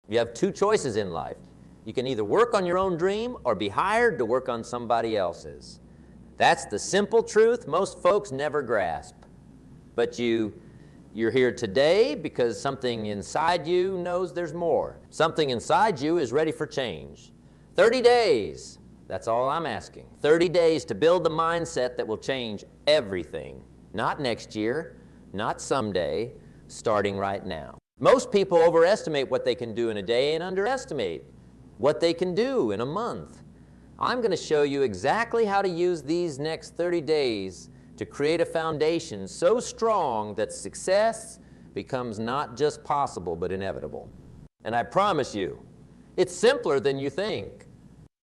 You have two choices in life. You can either work on your own dream or be hired to work on somebody else's. That's the simple truth most folks never grasp. But you're here today because something inside you knows there's more. Something inside you is ready for change. 30 days, that's all I'm asking. 30 days to build the mindset that will change everything. Not next year, not someday, starting right now. Most people overestimate what they can do in a day and underestimate what they can do in a month. I'm going to show you exactly how to use these next 30 days to create a foundation so strong that success becomes not just possible but inevitable. And I promise you, it's simpler than you think.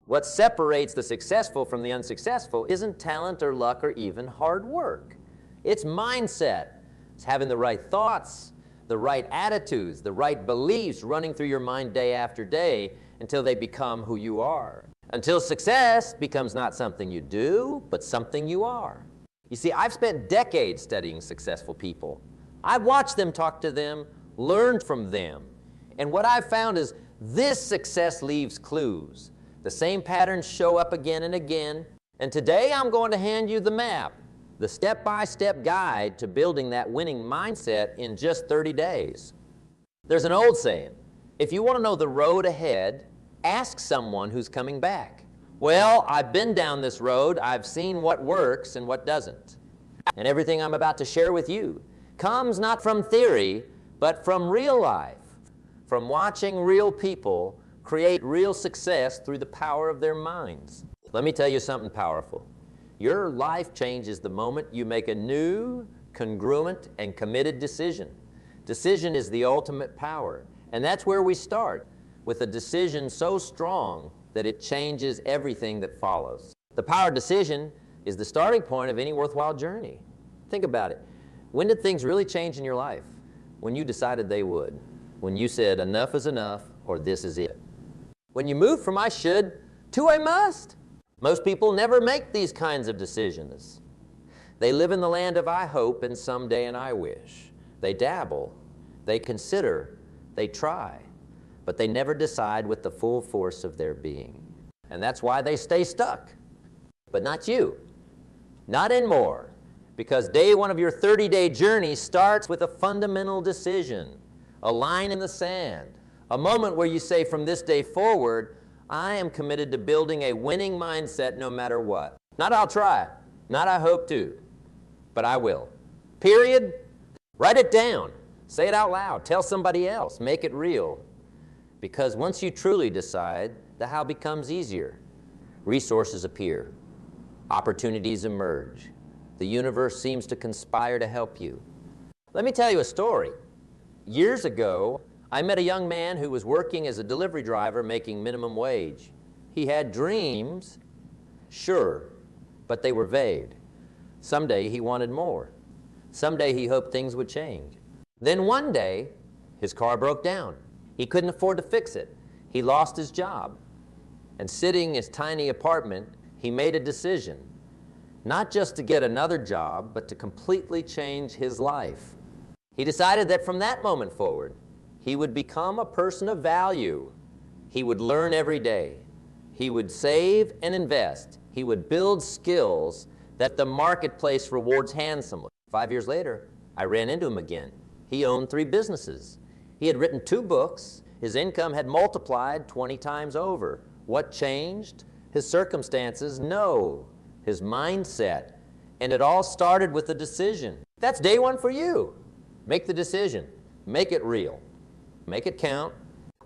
What separates the successful from the unsuccessful isn't talent or luck or even hard work. It's mindset. It's having the right thoughts, the right attitudes, the right beliefs running through your mind day after day until they become who you are. Until success becomes not something you do, but something you are. You see, I've spent decades studying successful people. I've watched them, talk to them, learned from them. And what I've found is this success leaves clues. The same patterns show up again and again. And today I'm going to hand you the map, the step-by-step guide to building that winning mindset in just 30 days. There's an old saying, if you want to know the road ahead, ask someone who's coming back. Well, I've been down this road. I've seen what works and what doesn't. And everything I'm about to share with you comes not from theory, but from real life, from watching real people create real success through the power of their minds. Let me tell you something powerful. Your life changes the moment you make a new, congruent, and committed decision. Decision is the ultimate power, and that's where we start, with a decision so strong that it changes everything that follows. The power of decision is the starting point of any worthwhile journey. Think about it. When did things really change in your life? When you decided they would. When you said enough is enough or this is it. When you moved from I should to I must. Most people never make these kinds of decisions. They live in the land of I hope and someday and I wish. They dabble, they consider, they try, but they never decide with the full force of their being. And that's why they stay stuck. But not you. Not anymore. Because day one of your 30-day journey starts with a fundamental decision, a line in the sand, a moment where you say from this day forward, I am committed to building a winning mindset no matter what. Not I'll try, not I hope to, but I will. Period. Write it down. Say it out loud. Tell somebody else. Make it real. Because once you truly decide, the how becomes easier. Resources appear. Opportunities emerge. The universe seems to conspire to help you. Let me tell you a story. Years ago, I met a young man who was working as a delivery driver making minimum wage. He had dreams, sure, but they were vague. Someday he wanted more. Someday he hoped things would change. Then one day, his car broke down. He couldn't afford to fix it. He lost his job. And sitting in his tiny apartment, he made a decision, not just to get another job, but to completely change his life. He decided that from that moment forward, he would become a person of value. He would learn every day. He would save and invest. He would build skills that the marketplace rewards handsomely. 5 years later, I ran into him again. He owned 3 businesses. He had written 2 books. His income had multiplied 20 times over. What changed? His circumstances? No. His mindset. And it all started with a decision. That's day one for you. Make the decision. Make it real. Make it count.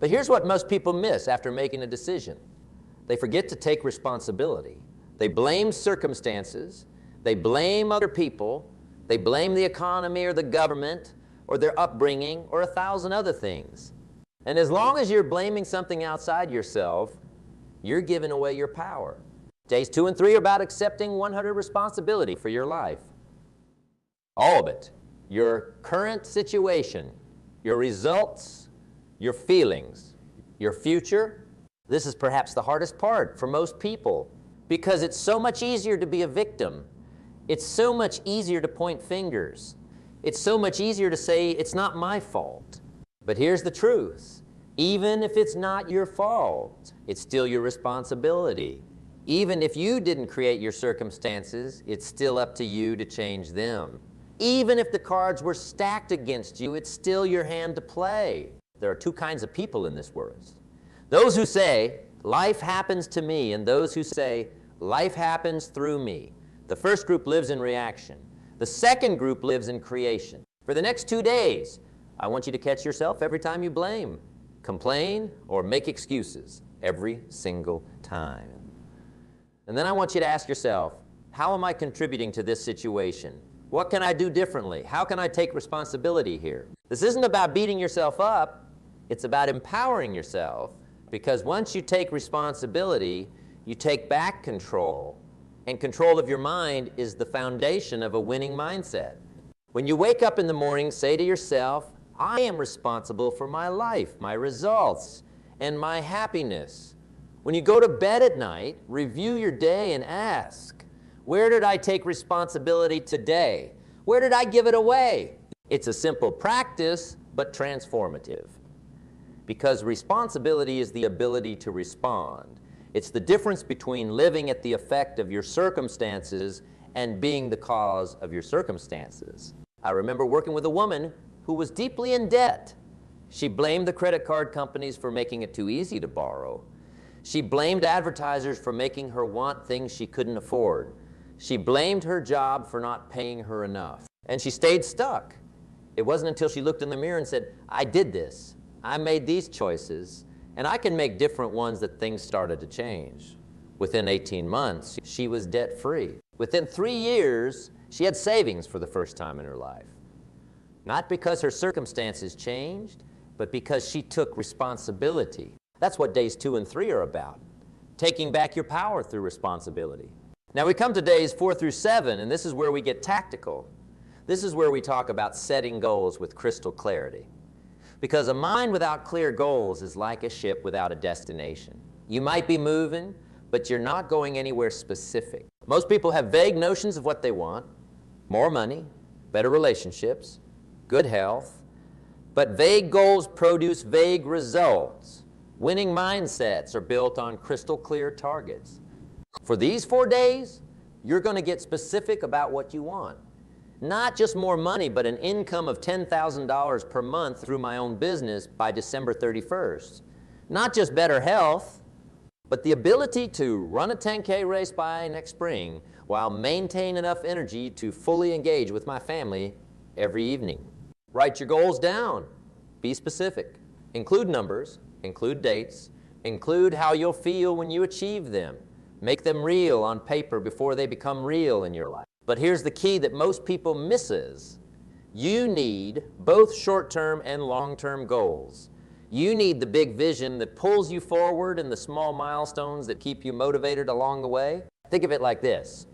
But here's what most people miss after making a decision. They forget to take responsibility. They blame circumstances. They blame other people. They blame the economy or the government or their upbringing or 1,000 other things. And as long as you're blaming something outside yourself, you're giving away your power. Days 2 and 3 are about accepting 100% responsibility for your life. All of it. Your current situation, your results, your feelings, your future. This is perhaps the hardest part for most people because it's so much easier to be a victim. It's so much easier to point fingers. It's so much easier to say, it's not my fault. But here's the truth. Even if it's not your fault, it's still your responsibility. Even if you didn't create your circumstances, it's still up to you to change them. Even if the cards were stacked against you, it's still your hand to play. There are two kinds of people in this world. Those who say, life happens to me, and those who say, life happens through me. The first group lives in reaction. The second group lives in creation. For the next 2 days, I want you to catch yourself every time you blame, complain, or make excuses, every single time. And then I want you to ask yourself, how am I contributing to this situation? What can I do differently? How can I take responsibility here? This isn't about beating yourself up. It's about empowering yourself, because once you take responsibility, you take back control. And control of your mind is the foundation of a winning mindset. When you wake up in the morning, say to yourself, I am responsible for my life, my results, and my happiness. When you go to bed at night, review your day and ask, where did I take responsibility today? Where did I give it away? It's a simple practice, but transformative. Because responsibility is the ability to respond. It's the difference between living at the effect of your circumstances and being the cause of your circumstances. I remember working with a woman who was deeply in debt. She blamed the credit card companies for making it too easy to borrow. She blamed advertisers for making her want things she couldn't afford. She blamed her job for not paying her enough. And she stayed stuck. It wasn't until she looked in the mirror and said, I did this. I made these choices, and I can make different ones, that things started to change. Within 18 months, she was debt-free. Within 3 years, she had savings for the first time in her life. Not because her circumstances changed, but because she took responsibility. That's what days 2 and 3 are about, taking back your power through responsibility. Now we come to days 4 through 7, and this is where we get tactical. This is where we talk about setting goals with crystal clarity. Because a mind without clear goals is like a ship without a destination. You might be moving, but you're not going anywhere specific. Most people have vague notions of what they want: more money, better relationships, good health. But vague goals produce vague results. Winning mindsets are built on crystal clear targets. For these 4 days, you're going to get specific about what you want. Not just more money, but an income of $10,000 per month through my own business by December 31st. Not just better health, but the ability to run a 10K race by next spring while maintaining enough energy to fully engage with my family every evening. Write your goals down. Be specific. Include numbers. Include dates. Include how you'll feel when you achieve them. Make them real on paper before they become real in your life. But here's the key that most people misses. You need both short-term and long-term goals. You need the big vision that pulls you forward and the small milestones that keep you motivated along the way. Think of it like this.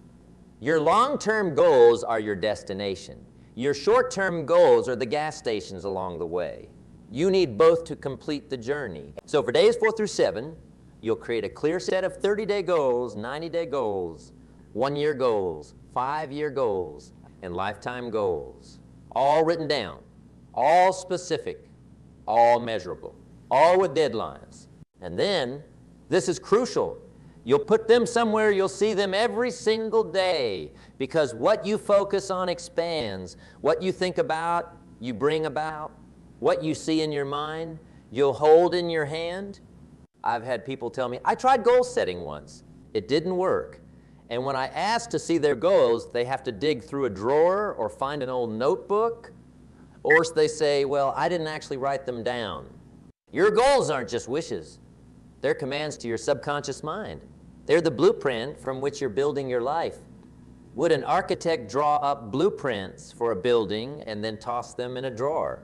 Your long-term goals are your destination. Your short-term goals are the gas stations along the way. You need both to complete the journey. So for days 4 through 7, you'll create a clear set of 30-day goals, 90-day goals, 1-year goals, 5-year goals, and lifetime goals. All written down, all specific, all measurable, all with deadlines. And then, this is crucial, you'll put them somewhere you'll see them every single day, because what you focus on expands. What you think about, you bring about. What you see in your mind, you'll hold in your hand. I've had people tell me, I tried goal setting once. It didn't work. And when I ask to see their goals, they have to dig through a drawer or find an old notebook, or they say, well, I didn't actually write them down. Your goals aren't just wishes. They're commands to your subconscious mind. They're the blueprint from which you're building your life. Would an architect draw up blueprints for a building and then toss them in a drawer?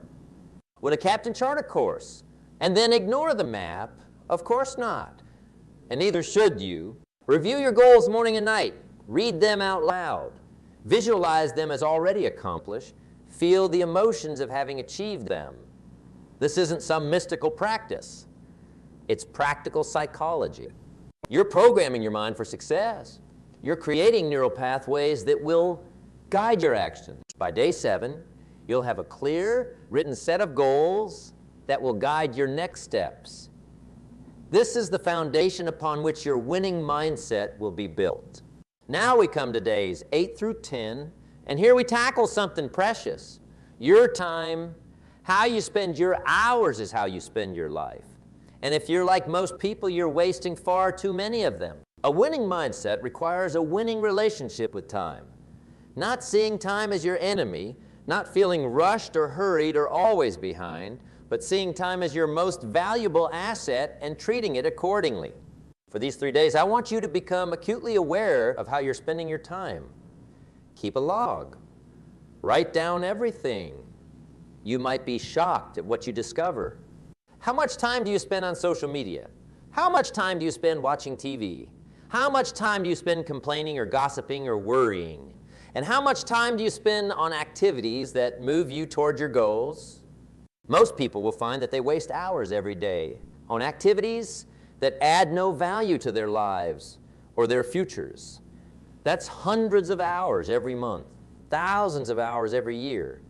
Would a captain chart a course and then ignore the map? Of course not. And neither should you. Review your goals morning and night. Read them out loud. Visualize them as already accomplished. Feel the emotions of having achieved them. This isn't some mystical practice. It's practical psychology. You're programming your mind for success. You're creating neural pathways that will guide your actions. By day 7, you'll have a clear, written set of goals that will guide your next steps. This is the foundation upon which your winning mindset will be built. Now we come to days 8 through 10, and here we tackle something precious. Your time, how you spend your hours is how you spend your life. And if you're like most people, you're wasting far too many of them. A winning mindset requires a winning relationship with time. Not seeing time as your enemy, not feeling rushed or hurried or always behind, but seeing time as your most valuable asset and treating it accordingly. For these 3 days, I want you to become acutely aware of how you're spending your time. Keep a log. Write down everything. You might be shocked at what you discover. How much time do you spend on social media? How much time do you spend watching TV? How much time do you spend complaining or gossiping or worrying? And how much time do you spend on activities that move you toward your goals? Most people will find that they waste hours every day on activities that add no value to their lives or their futures. That's hundreds of hours every month, thousands of hours every year,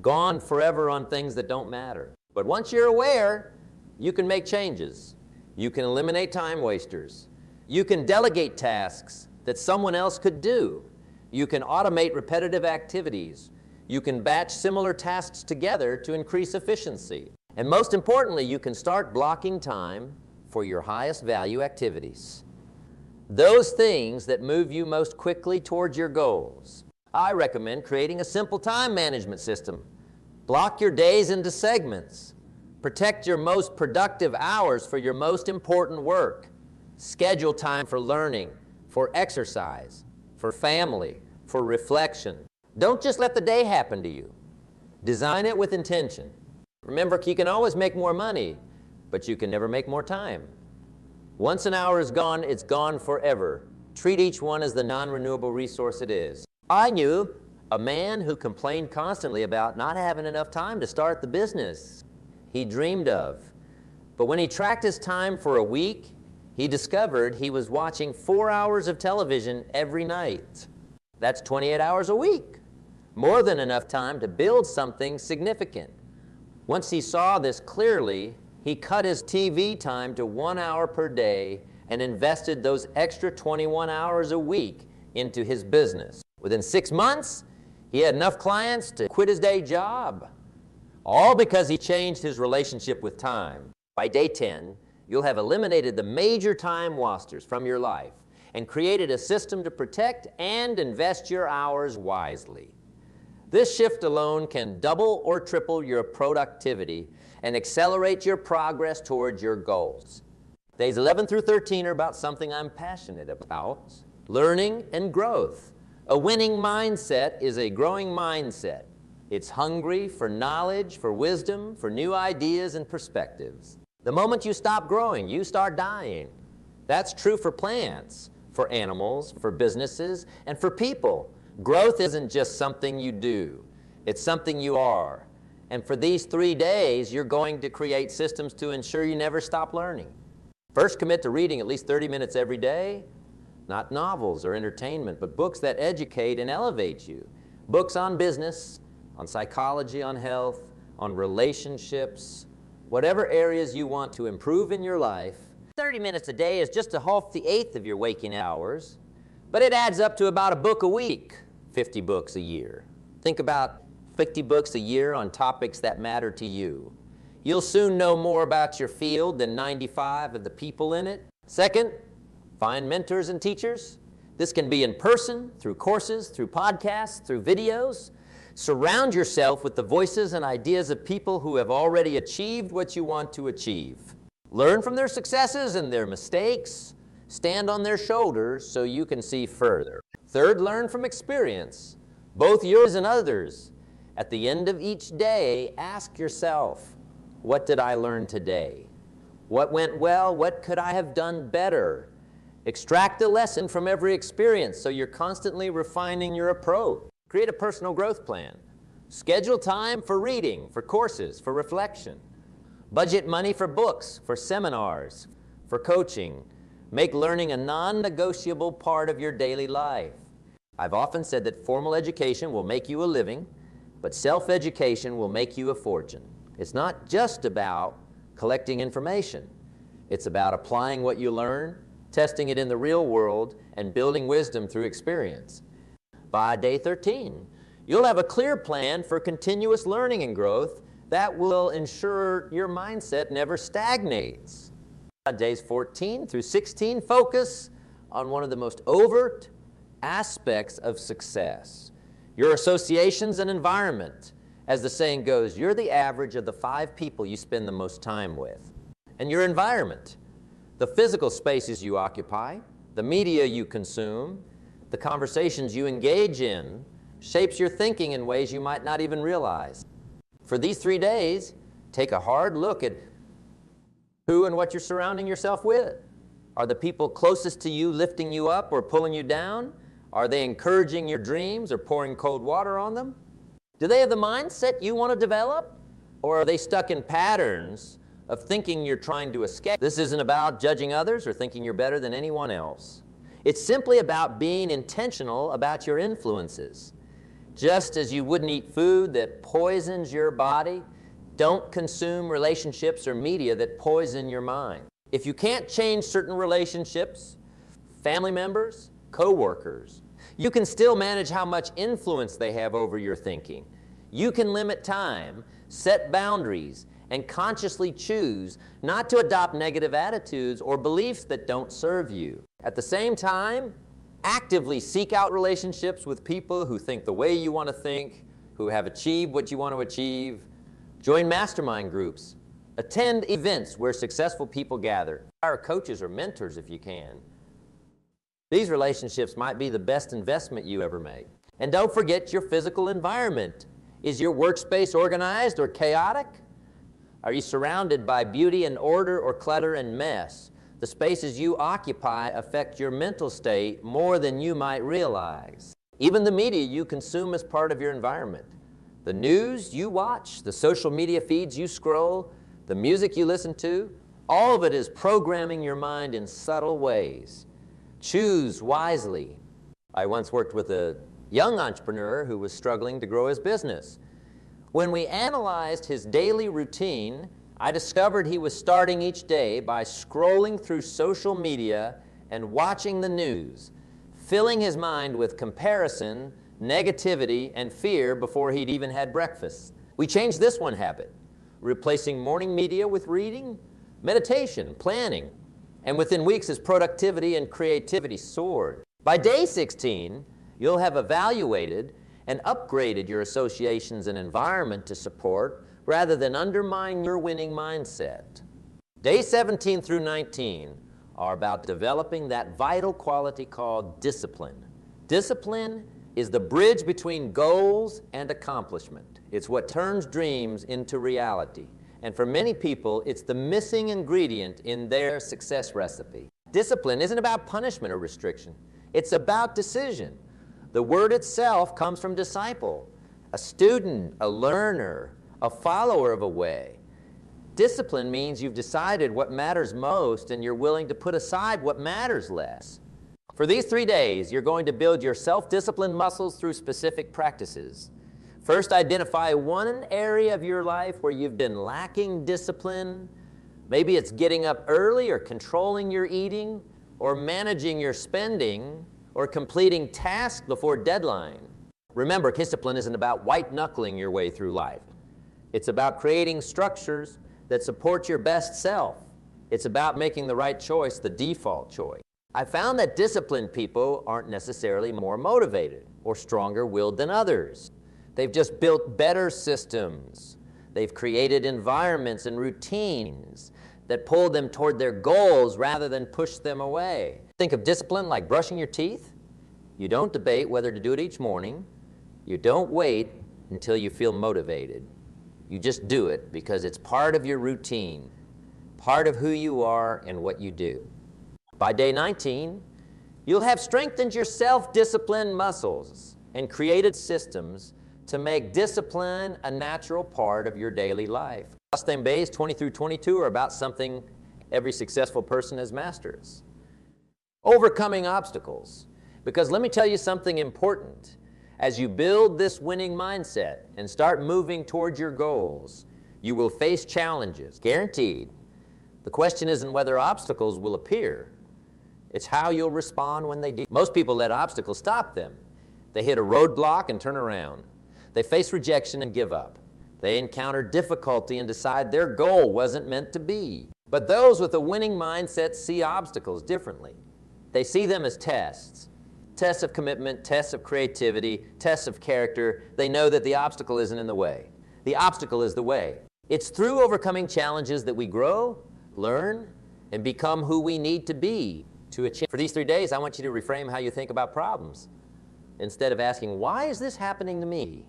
gone forever on things that don't matter. But once you're aware, you can make changes. You can eliminate time wasters. You can delegate tasks that someone else could do. You can automate repetitive activities. You can batch similar tasks together to increase efficiency. And most importantly, you can start blocking time for your highest value activities. Those things that move you most quickly towards your goals. I recommend creating a simple time management system. Block your days into segments. Protect your most productive hours for your most important work. Schedule time for learning, for exercise, for family, for reflection. Don't just let the day happen to you. Design it with intention. Remember, you can always make more money, but you can never make more time. Once an hour is gone, it's gone forever. Treat each one as the non-renewable resource it is. I knew a man who complained constantly about not having enough time to start the business he dreamed of. But when he tracked his time for a week, he discovered he was watching 4 hours of television every night. That's 28 hours a week. More than enough time to build something significant. Once he saw this clearly, he cut his TV time to 1 hour per day and invested those extra 21 hours a week into his business. Within 6 months, he had enough clients to quit his day job, all because he changed his relationship with time. By day 10, you'll have eliminated the major time wasters from your life and created a system to protect and invest your hours wisely. This shift alone can double or triple your productivity and accelerate your progress towards your goals. Days 11 through 13 are about something I'm passionate about: learning and growth. A winning mindset is a growing mindset. It's hungry for knowledge, for wisdom, for new ideas and perspectives. The moment you stop growing, you start dying. That's true for plants, for animals, for businesses, and for people. Growth isn't just something you do. It's something you are. And for these 3 days, you're going to create systems to ensure you never stop learning. First, commit to reading at least 30 minutes every day. Not novels or entertainment, but books that educate and elevate you. Books on business, on psychology, on health, on relationships, whatever areas you want to improve in your life. 30 minutes a day is just a half the eighth of your waking hours, but it adds up to about a book a week, 50 books a year. Think about 50 books a year on topics that matter to you. You'll soon know more about your field than 95 of the people in it. Second, find mentors and teachers. This can be in person, through courses, through podcasts, through videos. Surround yourself with the voices and ideas of people who have already achieved what you want to achieve. Learn from their successes and their mistakes. Stand on their shoulders so you can see further. Third, learn from experience, both yours and others. At the end of each day, ask yourself, what did I learn today? What went well? What could I have done better? Extract a lesson from every experience so you're constantly refining your approach. Create a personal growth plan. Schedule time for reading, for courses, for reflection. Budget money for books, for seminars, for coaching. Make learning a non-negotiable part of your daily life. I've often said that formal education will make you a living, but self-education will make you a fortune. It's not just about collecting information. It's about applying what you learn, testing it in the real world, and building wisdom through experience. By day 13, you'll have a clear plan for continuous learning and growth that will ensure your mindset never stagnates. On days 14 through 16, focus on one of the most overt aspects of success: your associations and environment. As the saying goes, you're the average of the 5 people you spend the most time with. And your environment, the physical spaces you occupy, the media you consume, the conversations you engage in, shapes your thinking in ways you might not even realize. For these 3 days, take a hard look at who and what you're surrounding yourself with. Are the people closest to you lifting you up or pulling you down? Are they encouraging your dreams or pouring cold water on them? Do they have the mindset you want to develop? Or are they stuck in patterns of thinking you're trying to escape? This isn't about judging others or thinking you're better than anyone else. It's simply about being intentional about your influences. Just as you wouldn't eat food that poisons your body, don't consume relationships or media that poison your mind. If you can't change certain relationships, family members, co-workers, you can still manage how much influence they have over your thinking. You can limit time, set boundaries, and consciously choose not to adopt negative attitudes or beliefs that don't serve you. At the same time, actively seek out relationships with people who think the way you want to think, who have achieved what you want to achieve. Join mastermind groups. Attend events where successful people gather. Hire coaches or mentors if you can. These relationships might be the best investment you ever make. And don't forget your physical environment. Is your workspace organized or chaotic? Are you surrounded by beauty and order or clutter and mess? The spaces you occupy affect your mental state more than you might realize. Even the media you consume is part of your environment. The news you watch, the social media feeds you scroll, the music you listen to, all of it is programming your mind in subtle ways. Choose wisely. I once worked with a young entrepreneur who was struggling to grow his business. When we analyzed his daily routine, I discovered he was starting each day by scrolling through social media and watching the news, filling his mind with comparison, negativity, and fear before he'd even had breakfast. We changed this one habit, replacing morning media with reading, meditation, planning, and within weeks his productivity and creativity soared. By day 16, you'll have evaluated and upgraded your associations and environment to support rather than undermine your winning mindset. Days 17 through 19 are about developing that vital quality called discipline. Discipline is the bridge between goals and accomplishment. It's what turns dreams into reality. And for many people, it's the missing ingredient in their success recipe. Discipline isn't about punishment or restriction. It's about decision. The word itself comes from disciple, a student, a learner, a follower of a way. Discipline means you've decided what matters most and you're willing to put aside what matters less. For these 3 days, you're going to build your self-discipline muscles through specific practices. First, identify one area of your life where you've been lacking discipline. Maybe it's getting up early or controlling your eating or managing your spending or completing tasks before deadline. Remember, discipline isn't about white-knuckling your way through life. It's about creating structures that support your best self. It's about making the right choice the default choice. I found that disciplined people aren't necessarily more motivated or stronger-willed than others. They've just built better systems. They've created environments and routines that pull them toward their goals rather than push them away. Think of discipline like brushing your teeth. You don't debate whether to do it each morning. You don't wait until you feel motivated. You just do it because it's part of your routine, part of who you are and what you do. By day 19, you'll have strengthened your self-discipline muscles and created systems to make discipline a natural part of your daily life. Last thing, days 20 through 22 are about something every successful person has mastered. Overcoming obstacles. Because let me tell you something important. As you build this winning mindset and start moving toward your goals, You will face challenges, guaranteed. The question isn't whether obstacles will appear. It's how you'll respond when they do. Most people let obstacles stop them. They hit a roadblock and turn around. They face rejection and give up. They encounter difficulty and decide their goal wasn't meant to be. But those with a winning mindset see obstacles differently. They see them as tests. Tests of commitment, tests of creativity, tests of character. They know that the obstacle isn't in the way. The obstacle is the way. It's through overcoming challenges that we grow, learn, and become who we need to be to achieve. For these 3 days, I want you to reframe how you think about problems. Instead of asking, why is this happening to me?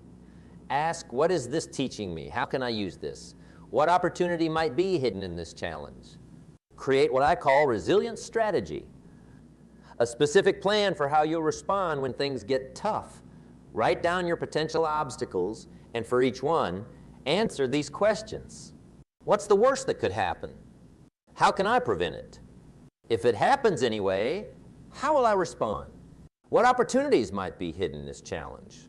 Ask, what is this teaching me? How can I use this? What opportunity might be hidden in this challenge? Create what I call resilience strategy. A specific plan for how you'll respond when things get tough. Write down your potential obstacles, and for each one, answer these questions. What's the worst that could happen? How can I prevent it? If it happens anyway, how will I respond? What opportunities might be hidden in this challenge?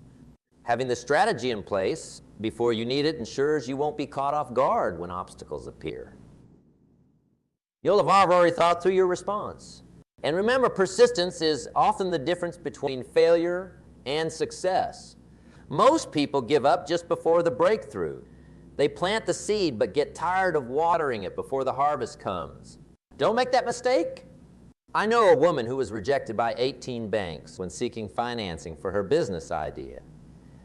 Having the strategy in place before you need it ensures you won't be caught off guard when obstacles appear. You'll have already thought through your response. And remember, persistence is often the difference between failure and success. Most people give up just before the breakthrough. They plant the seed but get tired of watering it before the harvest comes. Don't make that mistake. I know a woman who was rejected by 18 banks when seeking financing for her business idea.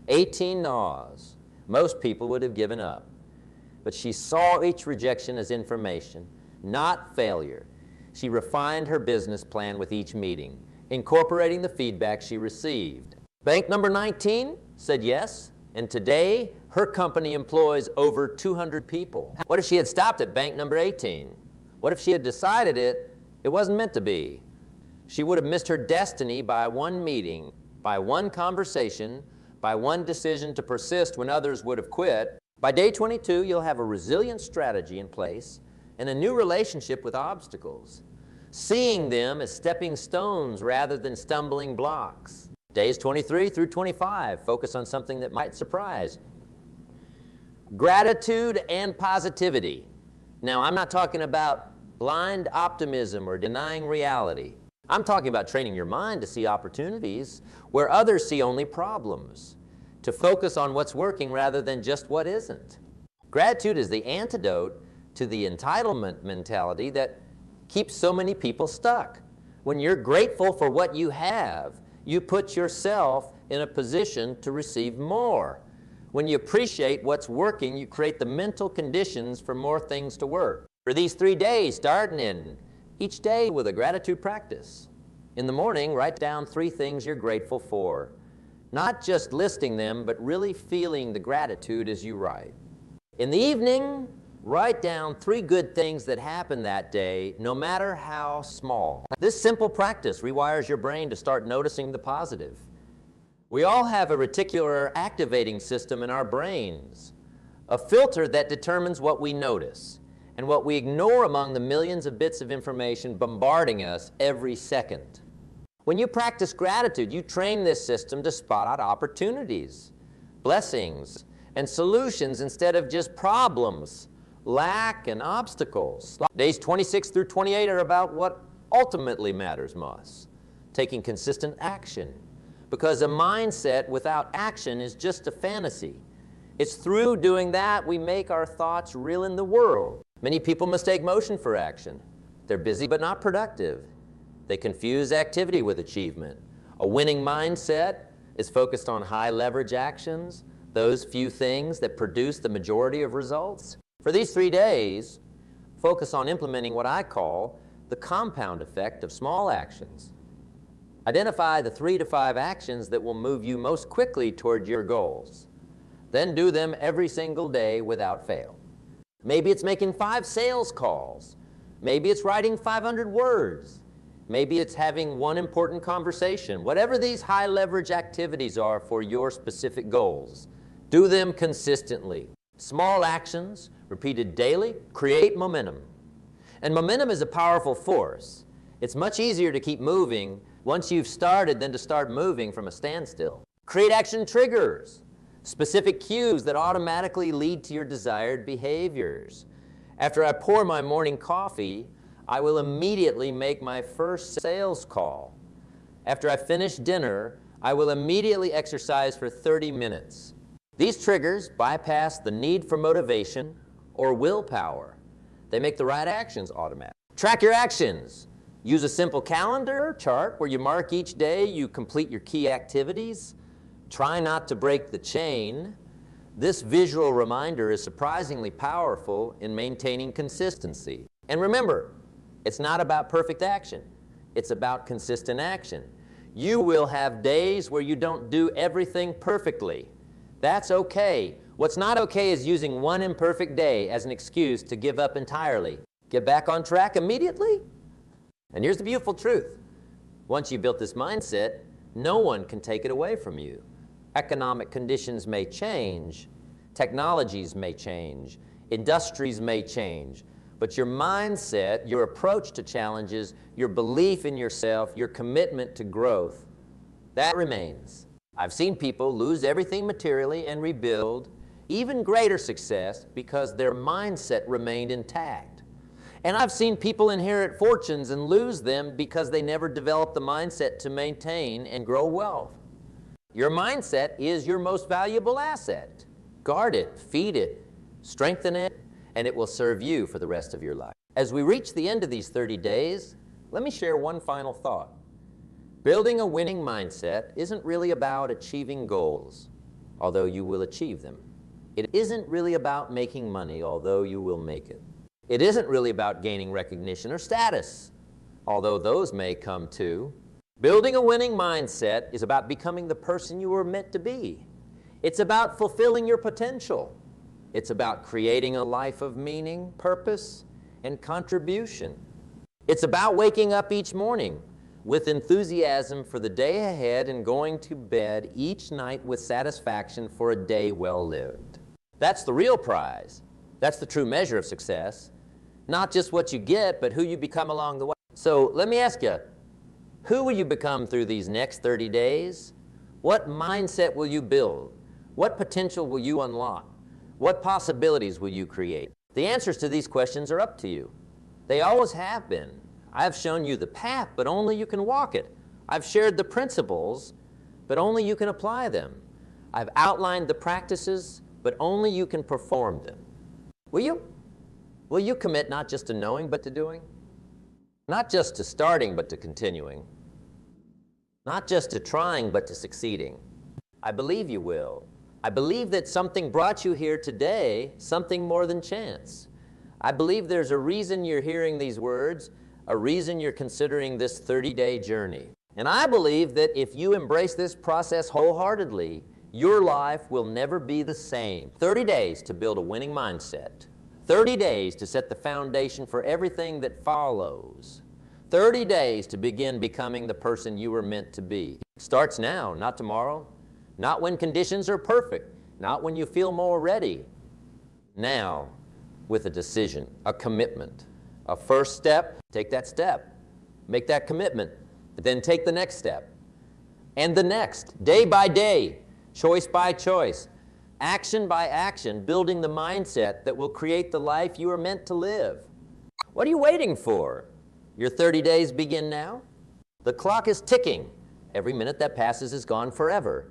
18 no's. Most people would have given up. But she saw each rejection as information, not failure. She refined her business plan with each meeting, incorporating the feedback she received. Bank number 19 said yes, and today her company employs over 200 people. What if she had stopped at bank number 18? What if she had decided it wasn't meant to be? She would have missed her destiny by one meeting, by one conversation, by one decision to persist when others would have quit. By day 22, you'll have a resilient strategy in place and a new relationship with obstacles, seeing them as stepping stones rather than stumbling blocks. Days 23 through 25, focus on something that might surprise. Gratitude and positivity. Now, I'm not talking about blind optimism or denying reality. I'm talking about training your mind to see opportunities where others see only problems, to focus on what's working rather than just what isn't. Gratitude is the antidote to the entitlement mentality that keeps so many people stuck. When you're grateful for what you have, you put yourself in a position to receive more. When you appreciate what's working, you create the mental conditions for more things to work. For these 3 days, starting in each day with a gratitude practice. In the morning, write down 3 things you're grateful for. Not just listing them, but really feeling the gratitude as you write. In the evening, write down 3 good things that happened that day, no matter how small. This simple practice rewires your brain to start noticing the positive. We all have a reticular activating system in our brains, a filter that determines what we notice and what we ignore among the millions of bits of information bombarding us every second. When you practice gratitude, you train this system to spot out opportunities, blessings, and solutions instead of just problems, lack, and obstacles. Days 26 through 28 are about what ultimately matters most, taking consistent action. Because a mindset without action is just a fantasy. It's through doing that we make our thoughts real in the world. Many people mistake motion for action. They're busy but not productive. They confuse activity with achievement. A winning mindset is focused on high leverage actions, those few things that produce the majority of results. For these 3 days, focus on implementing what I call the compound effect of small actions. Identify the 3 to 5 actions that will move you most quickly toward your goals. Then do them every single day without fail. Maybe it's making 5 sales calls. Maybe it's writing 500 words. Maybe it's having 1 important conversation. Whatever these high leverage activities are for your specific goals, do them consistently. Small actions, repeated daily, create momentum. And momentum is a powerful force. It's much easier to keep moving once you've started than to start moving from a standstill. Create action triggers. specific cues that automatically lead to your desired behaviors. After I pour my morning coffee, I will immediately make my first sales call. After I finish dinner, I will immediately exercise for 30 minutes. These triggers bypass the need for motivation or willpower. They make the right actions automatic. Track your actions. Use a simple calendar chart where you mark each day you complete your key activities. Try not to break the chain. This visual reminder is surprisingly powerful in maintaining consistency. And remember, it's not about perfect action. It's about consistent action. You will have days where you don't do everything perfectly. That's okay. What's not okay is using one imperfect day as an excuse to give up entirely. Get back on track immediately. And here's the beautiful truth. Once you've built this mindset, no one can take it away from you. Economic conditions may change, technologies may change, industries may change, but your mindset, your approach to challenges, your belief in yourself, your commitment to growth, that remains. I've seen people lose everything materially and rebuild even greater success because their mindset remained intact. And I've seen people inherit fortunes and lose them because they never developed the mindset to maintain and grow wealth. Your mindset is your most valuable asset. Guard it, feed it, strengthen it, and it will serve you for the rest of your life. As we reach the end of these 30 days, let me share one final thought. Building a winning mindset isn't really about achieving goals, although you will achieve them. It isn't really about making money, although you will make it. It isn't really about gaining recognition or status, although those may come too. Building a winning mindset is about becoming the person you were meant to be. It's about fulfilling your potential. It's about creating a life of meaning, purpose, and contribution. It's about waking up each morning with enthusiasm for the day ahead and going to bed each night with satisfaction for a day well lived. That's the real prize. That's the true measure of success. Not just what you get, but who you become along the way. So let me ask you, who will you become through these next 30 days? What mindset will you build? What potential will you unlock? What possibilities will you create? The answers to these questions are up to you. They always have been. I've shown you the path, but only you can walk it. I've shared the principles, but only you can apply them. I've outlined the practices, but only you can perform them. Will you? Will you commit not just to knowing, but to doing? Not just to starting, but to continuing. Not just to trying, but to succeeding. I believe you will. I believe that something brought you here today, something more than chance. I believe there's a reason you're hearing these words, a reason you're considering this 30-day journey. And I believe that if you embrace this process wholeheartedly, your life will never be the same. 30 days to build a winning mindset. 30 days to set the foundation for everything that follows. 30 days to begin becoming the person you were meant to be. Starts now, not tomorrow. Not when conditions are perfect. Not when you feel more ready. Now, with a decision, a commitment. A first step, take that step. Make that commitment. Then take the next step. And the next, day by day, choice by choice. Action by action, building the mindset that will create the life you are meant to live. What are you waiting for? Your 30 days begin now. The clock is ticking. Every minute that passes is gone forever.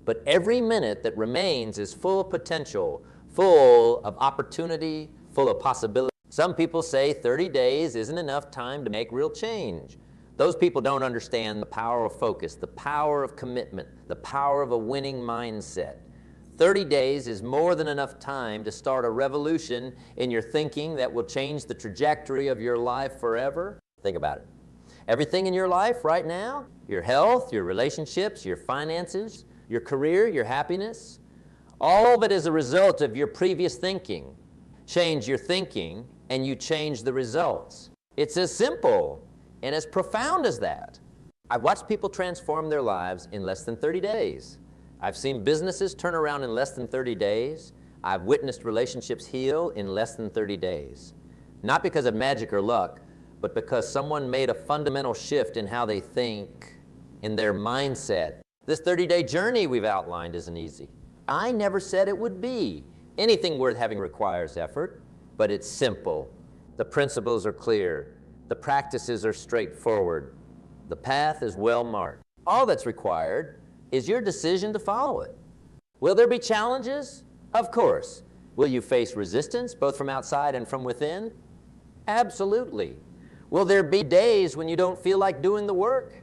But every minute that remains is full of potential, full of opportunity, full of possibility. Some people say 30 days isn't enough time to make real change. Those people don't understand the power of focus, the power of commitment, the power of a winning mindset. 30 days is more than enough time to start a revolution in your thinking that will change the trajectory of your life forever. Think about it. Everything in your life right now, your health, your relationships, your finances, your career, your happiness, all of it is a result of your previous thinking. Change your thinking and you change the results. It's as simple and as profound as that. I've watched people transform their lives in less than 30 days. I've seen businesses turn around in less than 30 days. I've witnessed relationships heal in less than 30 days. Not because of magic or luck, but because someone made a fundamental shift in how they think, in their mindset. This 30-day journey we've outlined isn't easy. I never said it would be. Anything worth having requires effort, but it's simple. The principles are clear. The practices are straightforward. The path is well marked. All that's required is your decision to follow it. Will there be challenges? Of course. Will you face resistance, both from outside and from within? Absolutely. Will there be days when you don't feel like doing the work?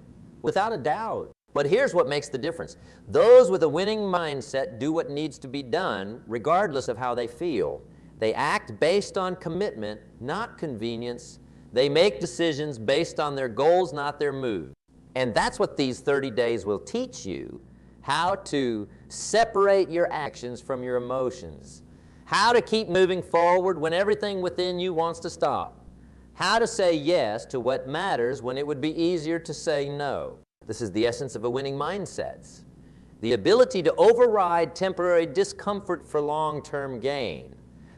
Without a doubt. But here's what makes the difference. Those with a winning mindset do what needs to be done, regardless of how they feel. They act based on commitment, not convenience. They make decisions based on their goals, not their mood. And that's what these 30 days will teach you, how to separate your actions from your emotions, how to keep moving forward when everything within you wants to stop, how to say yes to what matters when it would be easier to say no. This is the essence of a winning mindset. The ability to override temporary discomfort for long-term gain.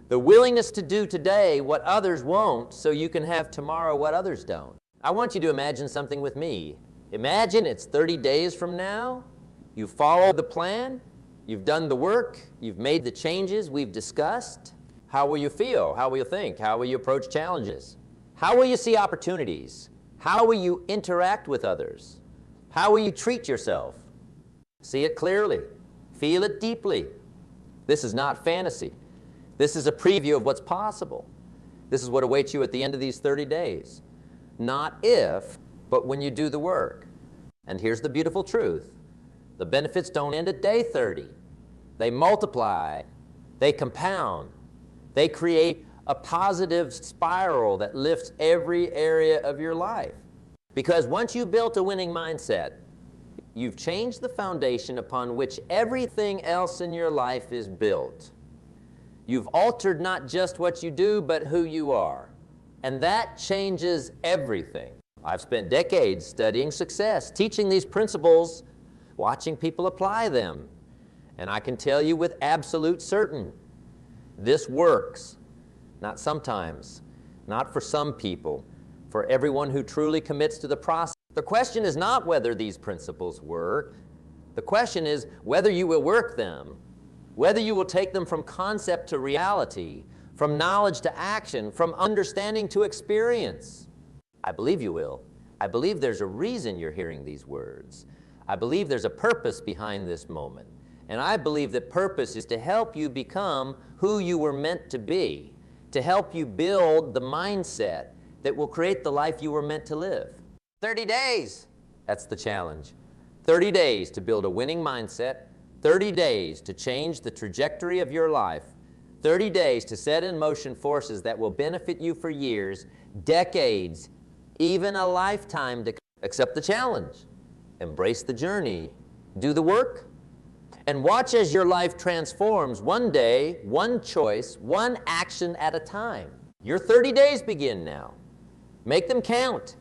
The willingness to do today what others won't so you can have tomorrow what others don't. I want you to imagine something with me. Imagine it's 30 days from now. You follow the plan. You've done the work. You've made the changes we've discussed. How will you feel? How will you think? How will you approach challenges? How will you see opportunities? How will you interact with others? How will you treat yourself? See it clearly. Feel it deeply. This is not fantasy. This is a preview of what's possible. This is what awaits you at the end of these 30 days. Not if, but when you do the work. And here's the beautiful truth. The benefits don't end at day 30. They multiply. They compound. They create a positive spiral that lifts every area of your life. Because once you've built a winning mindset, you've changed the foundation upon which everything else in your life is built. You've altered not just what you do, but who you are. And that changes everything. I've spent decades studying success, teaching these principles, watching people apply them. And I can tell you with absolute certainty, this works. Not sometimes, not for some people, for everyone who truly commits to the process. The question is not whether these principles work. The question is whether you will work them, whether you will take them from concept to reality, from knowledge to action, from understanding to experience. I believe you will. I believe there's a reason you're hearing these words. I believe there's a purpose behind this moment. And I believe that purpose is to help you become who you were meant to be, to help you build the mindset that will create the life you were meant to live. 30 days, that's the challenge. 30 days to build a winning mindset, 30 days to change the trajectory of your life, 30 days to set in motion forces that will benefit you for years, decades, even a lifetime to accept the challenge, embrace the journey, do the work, and watch as your life transforms one day, one choice, one action at a time. Your 30 days begin now. Make them count.